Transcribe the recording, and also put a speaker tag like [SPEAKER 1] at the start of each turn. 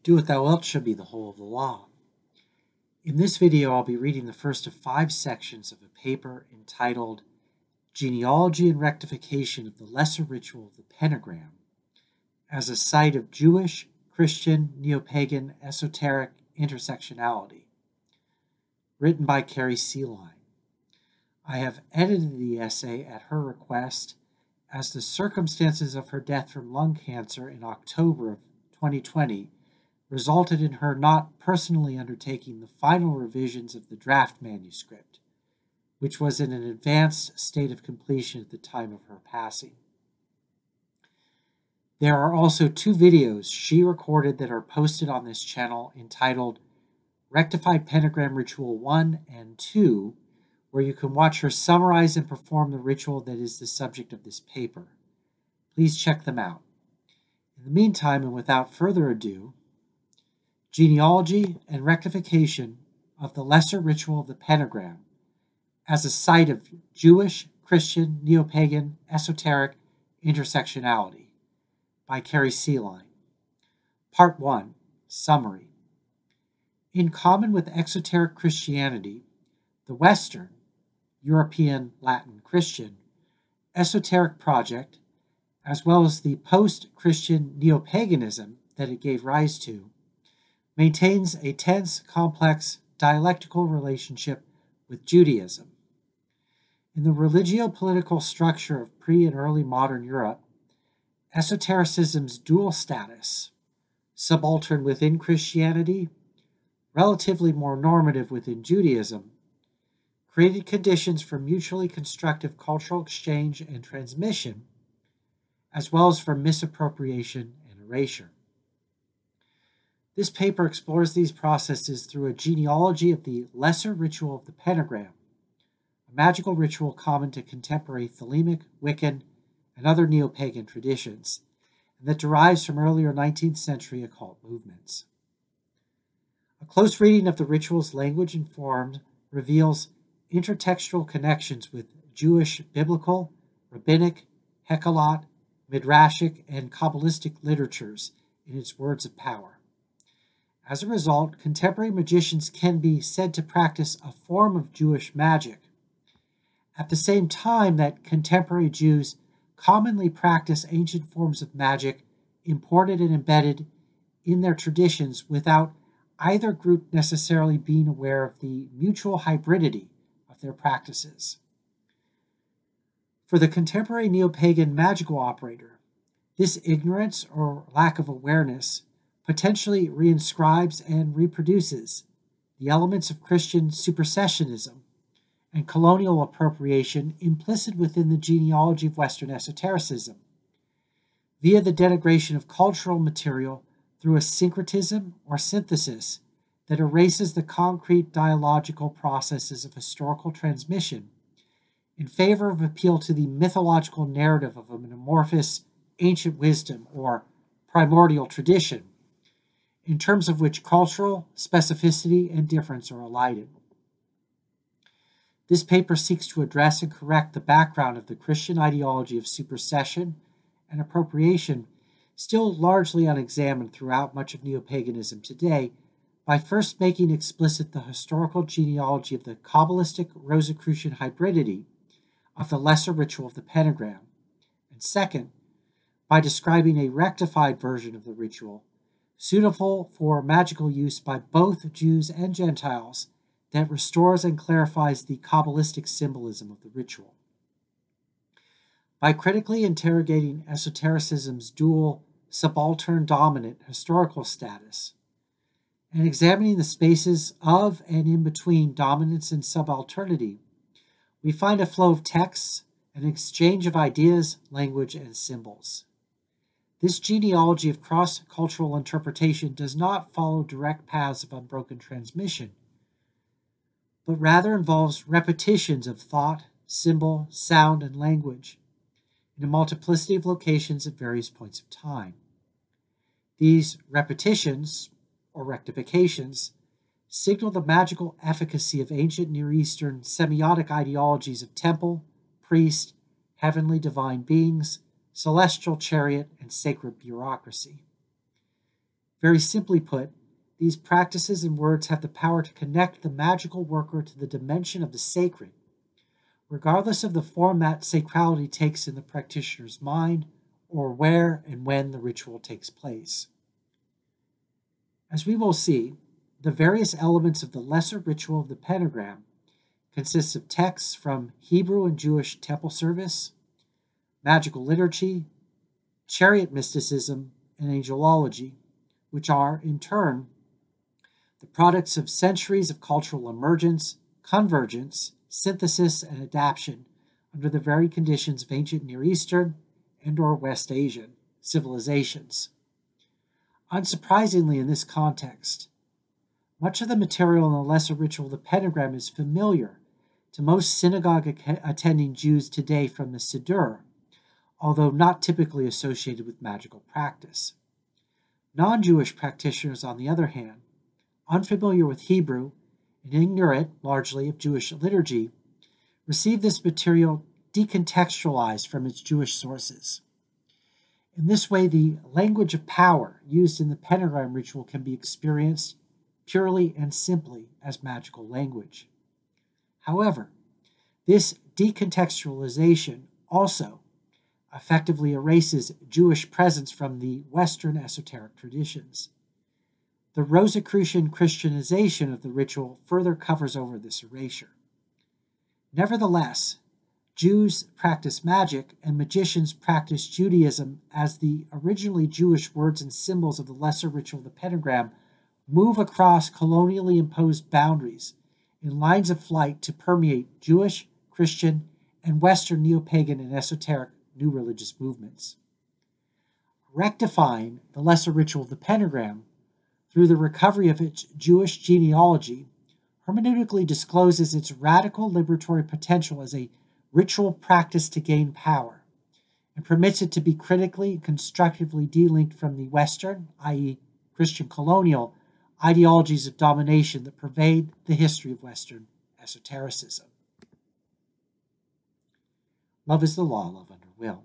[SPEAKER 1] Do what thou wilt shall be the whole of the law. In this video, I'll be reading the first of 5 sections of a paper entitled Genealogy and Rectification of the Lesser Ritual of the Pentagram as a Site of Jewish-Christian-Neopagan Esoteric Intersectionality, written by Carrie Sealine. I have edited the essay at her request as the circumstances of her death from lung cancer in October of 2020 resulted in her not personally undertaking the final revisions of the draft manuscript, which was in an advanced state of completion at the time of her passing. There are also 2 videos she recorded that are posted on this channel entitled Rectified Pentagram Ritual 1 and 2, where you can watch her summarize and perform the ritual that is the subject of this paper. Please check them out. In the meantime, and without further ado, Genealogy and Rectification of the Lesser Ritual of the Pentagram as a Site of Jewish-Christian-Neopagan Esoteric Intersectionality by Carrie Sealine. Part 1. Summary. In common with exoteric Christianity, the Western, European Latin Christian, esoteric project, as well as the post-Christian neopaganism that it gave rise to, maintains a tense, complex, dialectical relationship with Judaism. In the religio-political structure of pre- and early modern Europe, esotericism's dual status, subaltern within Christianity, relatively more normative within Judaism, created conditions for mutually constructive cultural exchange and transmission, as well as for misappropriation and erasure. This paper explores these processes through a genealogy of the lesser ritual of the pentagram, a magical ritual common to contemporary Thelemic, Wiccan, and other neopagan traditions, and that derives from earlier 19th century occult movements. A close reading of the ritual's language and form reveals intertextual connections with Jewish biblical, rabbinic, Hekkelot, Midrashic, and Kabbalistic literatures in its words of power. As a result, contemporary magicians can be said to practice a form of Jewish magic, at the same time that contemporary Jews commonly practice ancient forms of magic imported and embedded in their traditions without either group necessarily being aware of the mutual hybridity of their practices. For the contemporary neopagan magical operator, this ignorance or lack of awareness potentially reinscribes and reproduces the elements of Christian supersessionism and colonial appropriation implicit within the genealogy of Western esotericism, via the denigration of cultural material through a syncretism or synthesis that erases the concrete dialogical processes of historical transmission in favor of appeal to the mythological narrative of an amorphous ancient wisdom or primordial tradition, in terms of which cultural specificity and difference are elided. This paper seeks to address and correct the background of the Christian ideology of supersession and appropriation, still largely unexamined throughout much of neopaganism today, by first making explicit the historical genealogy of the Kabbalistic Rosicrucian hybridity of the lesser ritual of the pentagram, and second, by describing a rectified version of the ritual, suitable for magical use by both Jews and Gentiles, that restores and clarifies the Kabbalistic symbolism of the ritual. By critically interrogating esotericism's dual subaltern-dominant historical status, and examining the spaces of and in between dominance and subalternity, we find a flow of texts, an exchange of ideas, language, and symbols. This genealogy of cross-cultural interpretation does not follow direct paths of unbroken transmission, but rather involves repetitions of thought, symbol, sound, and language in a multiplicity of locations at various points of time. These repetitions, or rectifications, signal the magical efficacy of ancient Near Eastern semiotic ideologies of temple, priest, heavenly divine beings, celestial chariot, and sacred bureaucracy. Very simply put, these practices and words have the power to connect the magical worker to the dimension of the sacred, regardless of the form that sacrality takes in the practitioner's mind or where and when the ritual takes place. As we will see, the various elements of the lesser ritual of the pentagram consists of texts from Hebrew and Jewish temple service, magical liturgy, chariot mysticism, and angelology, which are, in turn, the products of centuries of cultural emergence, convergence, synthesis, and adaptation under the very conditions of ancient Near Eastern and/or West Asian civilizations. Unsurprisingly, in this context, much of the material in the lesser ritual of the pentagram is familiar to most synagogue-attending Jews today from the Siddur, although not typically associated with magical practice. Non-Jewish practitioners, on the other hand, unfamiliar with Hebrew and ignorant largely of Jewish liturgy, receive this material decontextualized from its Jewish sources. In this way, the language of power used in the pentagram ritual can be experienced purely and simply as magical language. However, this decontextualization also effectively erases Jewish presence from the Western esoteric traditions. The Rosicrucian Christianization of the ritual further covers over this erasure. Nevertheless, Jews practice magic and magicians practice Judaism as the originally Jewish words and symbols of the lesser ritual of the pentagram move across colonially imposed boundaries in lines of flight to permeate Jewish, Christian, and Western Neopagan and esoteric new religious movements. Rectifying the lesser ritual of the pentagram through the recovery of its Jewish genealogy hermeneutically discloses its radical liberatory potential as a ritual practice to gain power, and permits it to be critically and constructively delinked from the Western, i.e. Christian colonial, ideologies of domination that pervade the history of Western esotericism. Love is the law, love under will.